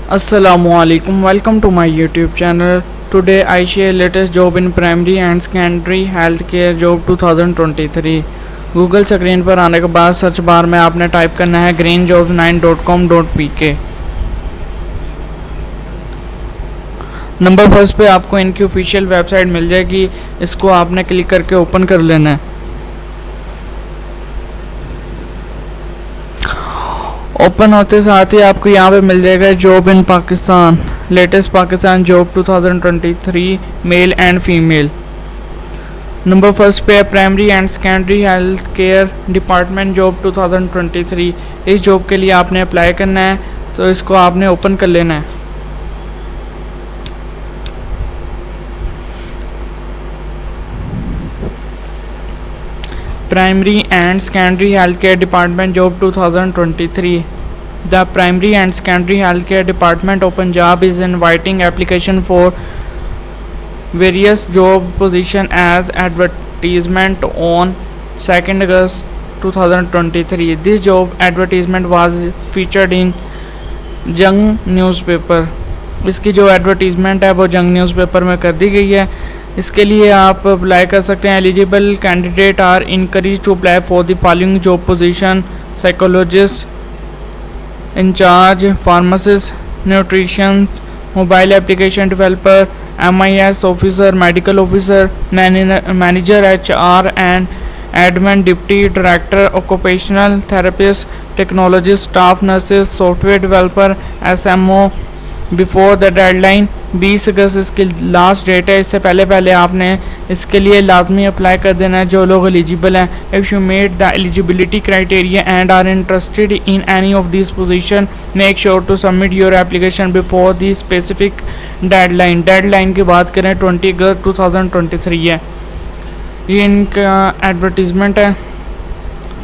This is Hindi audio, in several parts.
Assalamu alaikum. Welcome to my YouTube channel. Today I share latest job in primary and secondary healthcare job 2023. Google screen पर आने के बाद सर्च बार में आपने टाइप करना है greenjobs9.com.pk। नंबर फर्स्ट पे आपको इनकी ऑफिशियल वेबसाइट मिल जाएगी, इसको आपने क्लिक करके ओपन कर लेना है। ओपन होते साथ ही आपको यहाँ पे मिल जाएगा job in Pakistan, latest Pakistan job 2023 male and female. Number first पे primary and secondary health care department job 2023। इस जॉब के लिए आपने अप्लाई करना है, तो इसको आपने ओपन कर लेना है। Primary and Secondary Healthcare Department Job 2023. The Primary and Secondary Healthcare Department of Punjab is inviting application for various job position as advertisement on 2nd August 2023. This job advertisement was featured in Jung newspaper. इसकी जो एडवर्टीज़मेंट है वो जंग न्यूज़पेपर में कर दी गई है। इसके लिए आप अप्लाई कर सकते हैं। Eligible candidate are encourage to apply for the following job position: psychologist, incharge, pharmacist, nutritions, mobile application developer, MIS officer, medical officer, manager HR and admin, deputy director, occupational therapist, technologist, staff nurses, software developer, SMO। Before the deadline 20 August इसकी लास्ट डेट है। इससे पहले आपने इसके लिए लाजमी अप्लाई कर देना है जो लोग एलिजिबल हैं। If you met the eligibility criteria and are interested in any of this position, make sure to submit your application before the specific deadline की बात करें 20 अगस्त 2023 है। ये इनका एडवर्टीज़मेंट है,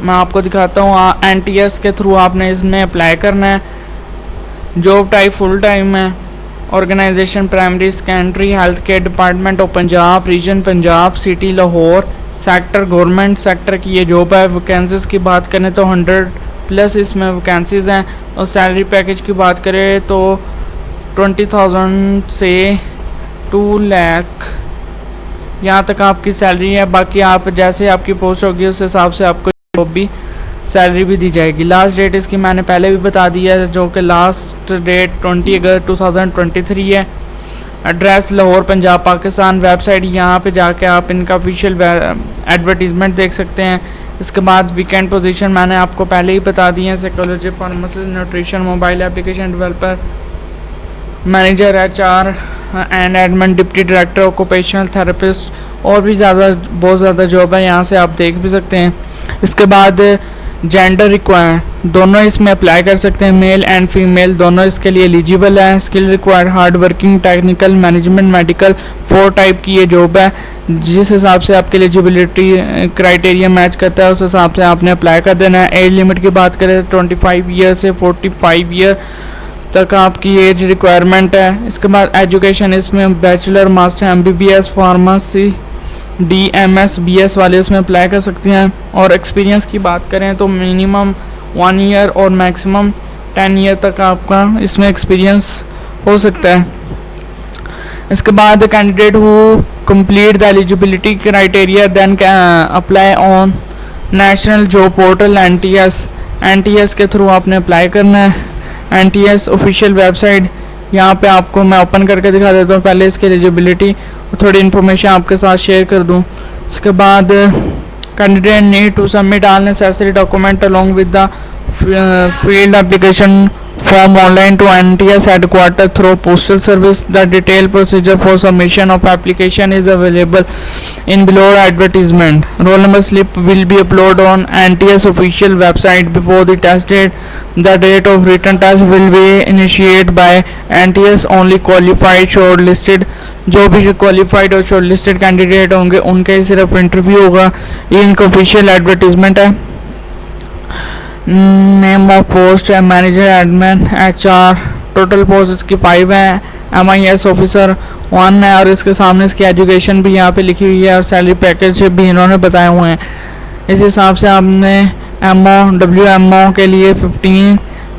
मैं आपको दिखाता हूँ। NTS के थ्रू आपने इसमें अप्लाई करना है। जॉब टाइप फुल टाइम है। Organisation primary secondary health care department of Punjab, region Punjab, city Lahore, sector government sector की ये जॉब है। वैकेंसीज़ की बात करें तो 100+ इसमें वैकेंसीज़ हैं। और सैलरी पैकेज की बात करें तो 20,000 से 2 लाख यहाँ तक आपकी सैलरी है। बाकी आप जैसे आपकी पोस्ट होगी उस हिसाब से आपको जॉब भी सैलरी भी दी जाएगी। लास्ट डेट इसकी मैंने पहले भी बता दी है, जो कि लास्ट डेट 20 अगस्त 2023 है। एड्रेस लाहौर पंजाब पाकिस्तान। वेबसाइट यहाँ पे जाके आप इनका ऑफिशियल एडवर्टीज़मेंट देख सकते हैं। इसके बाद वीकेंड पोजीशन मैंने आपको पहले ही बता दी है। Psychology, pharmacist, nutrition, mobile application developer, manager HR and admin, deputy director, occupational therapist और भी बहुत ज़्यादा जॉब है, यहाँ से आप देख भी सकते हैं। इसके बाद जेंडर रिक्वायर दोनों इसमें अप्लाई कर सकते हैं, मेल एंड फीमेल दोनों इसके लिए एलिजिबल हैं। Skill required hard working, technical, management, medical, 4 type की ये जॉब है। जिस हिसाब से आपकी एलिजिबिलिटी क्राइटेरिया मैच करता है उस हिसाब से आपने अप्लाई कर देना है। एज लिमिट की बात करें तो 25 ईयर से 45 ईयर तक आपकी एज रिक्वायरमेंट है। इसके बाद एजुकेशन इसमें bachelor, master, MBBS, pharmacy, DMS, BS वाले इसमें अप्लाई कर सकते हैं। और एक्सपीरियंस की बात करें तो मिनिमम 1 ईयर और मैक्सिमम 10 ईयर तक आपका इसमें एक्सपीरियंस हो सकता है। इसके बाद candidate who complete the eligibility criteria then apply on national job portal NTS के थ्रू आपने अप्लाई करना है। NTS ऑफिशियल वेबसाइट यहाँ पे आपको मैं ओपन करके दिखा देता हूँ। पहले इसकी एलिजिबिलिटी थोड़ी इन्फॉर्मेशन आपके साथ शेयर कर दूँ। इसके बाद candidate need to submit all necessary document along with the field application form online to NTS headquarters through postal service. The detailed procedure for submission of application is available in below advertisement. Roll number slip will be uploaded on NTS official website before the test date. The date of written test will be initiated by NTS. Only qualified shortlisted, जो भी क्वालिफाइड और शॉर्टलिस्टेड कैंडिडेट होंगे उनका ही सिर्फ इंटरव्यू होगा। ये इनका ऑफिशियल एडवर्टीजमेंट है। नेम ऑफ पोस्ट है manager, admin, HR। Total post इसकी 5 है। MIS ऑफिसर 1 है और इसके सामने इसकी एजुकेशन भी यहाँ पे लिखी हुई है और सैलरी पैकेज भी इन्होंने बताए हुए हैं। इस हिसाब से आपने WMO के लिए 15